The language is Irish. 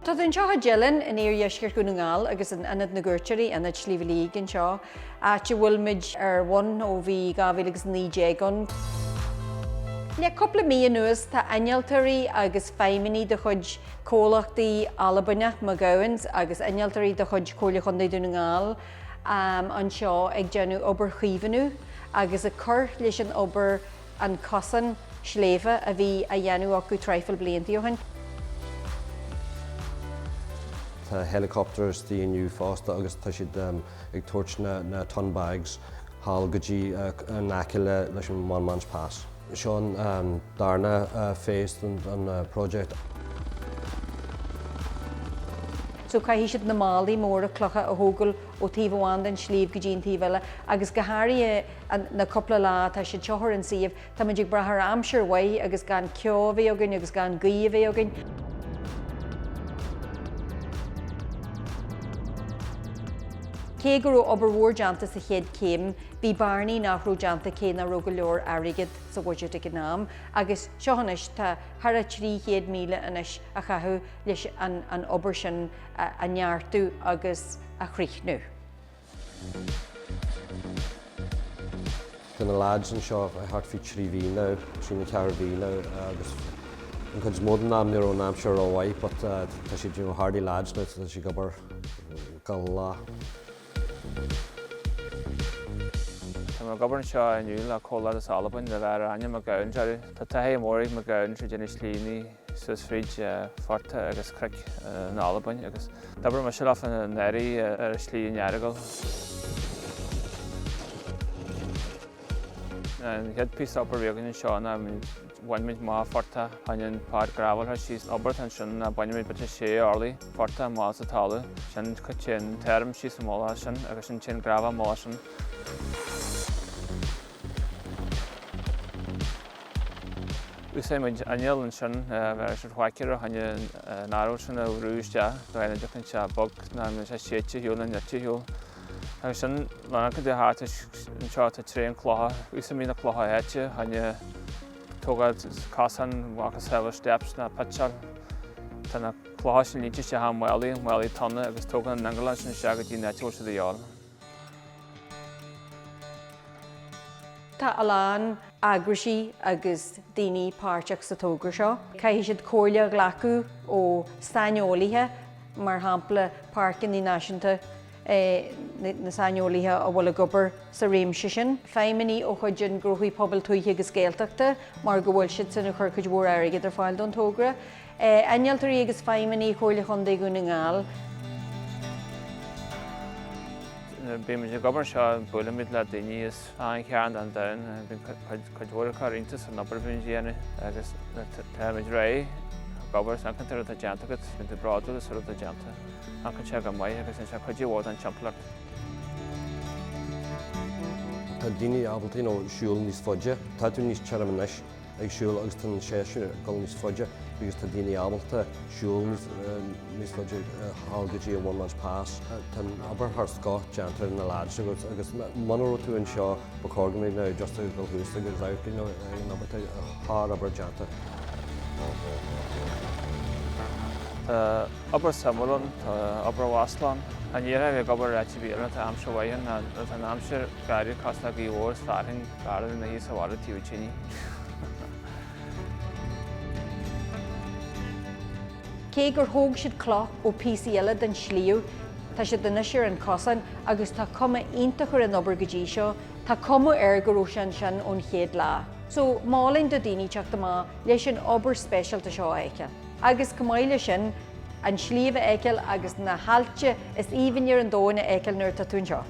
Tá an seo Jillan in éascaíocht go ngáil agus an anad na gcuirteirí anad Shliabh Liag an seo áte bhfuilmid ar bhain ó bhí 2009 Le coppla mí nuas tá ainealtarí agus feiminí de chud cólachtaí Albaine má gabhaint agus ainealtarí de chud cóla chundaí dú ngáil an seo ag déanú obair chuomhanú agus a chur leis an obair an cosáin Shliabh a bhí a dhéanú acu treifil blianta óhain. Tá helicopters tí inniu fásta agus tá siad ag tuairt na ton bags hall go dtí an aill leis an one-man's pass. Sean darna féist an project. So caihí siad na málaí mór a clocha a thógáil ó taobh den Shliabh go dtí an taobh agus go háirí na coppla lá tá siad teothar an siomh tá muid ag brathar amsir mhaith agus gan ceá bheith againn agus gan gaí bheith againn. Cé gur obair mhór déanta sa chéad céim, bhí barnaí nach ró déanta cé na ró go leor airgid sa bhaide ag nám, agus seochanis tá thar 300 míle inis a chathú leis an obair sin a neartú agus a chríochnú. Tá na lads an seo a thart fí 3 mhíle, 3 mhíle agus an chud mód an nám níor ón nám seo óhaid, but tá siad hardí lads na tá si gobar gal lá. Tá gobarn seo inniu le cóla is Albain le bheith aine mar gabhain dearú. Tá taithí móraigh mar gabhain trí déine slíní susfríd forta agus cric na Albain agus dabar mar siúlaf an éirí ar slí nearagail. An head pís obair bheagann seo na bhainmid má forta hain pár grabaltha síos obair an sin na bainmid bute sé orlaí forta má sa talú sin chu sin term síos móla sin agus sin grava móla sin. Úsáid aill an sin bheit se chuaicear a haine náú sin a rúiste do éile decinn se bog na sé séite hiúil na nete hiúil. Agus sin lena go dtí háta an seo tá trí an chlátha, úsa mí na chlátha éite haine Tugadh cosáin bhachas heile steps na pitseal. Tá na chlátha sin líte sé ha mhaillaí tonna agus tógadh an angalan sin se go dtí neitiúil sa dheáil. Tá aláin agrasaí agus daoine páirteach sa tógra seo. Caihí siad cóirle ghlacu ó stainolaithe mar shampla páircin ní náisiúnta na stainolaithe a bhfuil gobar sa réimse sin. Feiminí ó chuideann grothaí pobal tuaithe agus scéalteachta mar go bhfuil siad san chur chuid mhór airgid ar fáil don tógra. Ainealtarí agus feiminí cóirle chundaí go na ngáil. Bí me gobar seo bulamid le daoine is ingearán an domhan, chuid mhór iontas an obair bhíonn déana agus táid ré gobar an chutar a déanta go bhíonn de bráú is a déanta. An chun se go mhaith agus an se chuidí bhór an teamplacht. Tá daoine ábaltaí nó siúil níos fóide, tá tú níos tearm inis ag siúil agus tá séisiú gal níos fóide, agus tá daoine ábalta siúil níos fóide hall go dtí one-man's pass. Tá obair thar scát déantar na lads agus manú tú an seo ba cógaid ná just go hústa agus bhairtaí nó ábalta thar obair déanta. Tá obair samúlan, tá obair waslan. An dhéire bheith gobar réiti bhíanna tá amsir mhaithin tá amsir gaiirí cosla go bhór fearthain garan na hí sa bhla tíútíní. Cé gur thóg siad cloch ó Eile den Shliabh, tá siad den isir an cosáin agus tá cuma iontacha an obair go dtí seo, tá cuma gur ó sin ón chéad lá. So málainn do daoine teachta má leis an obair spéisialta seo aice. Agus cumáile sin an Shliabh aill agus na h-aillte is íhainnear an dóna aill nuair tá tún seo.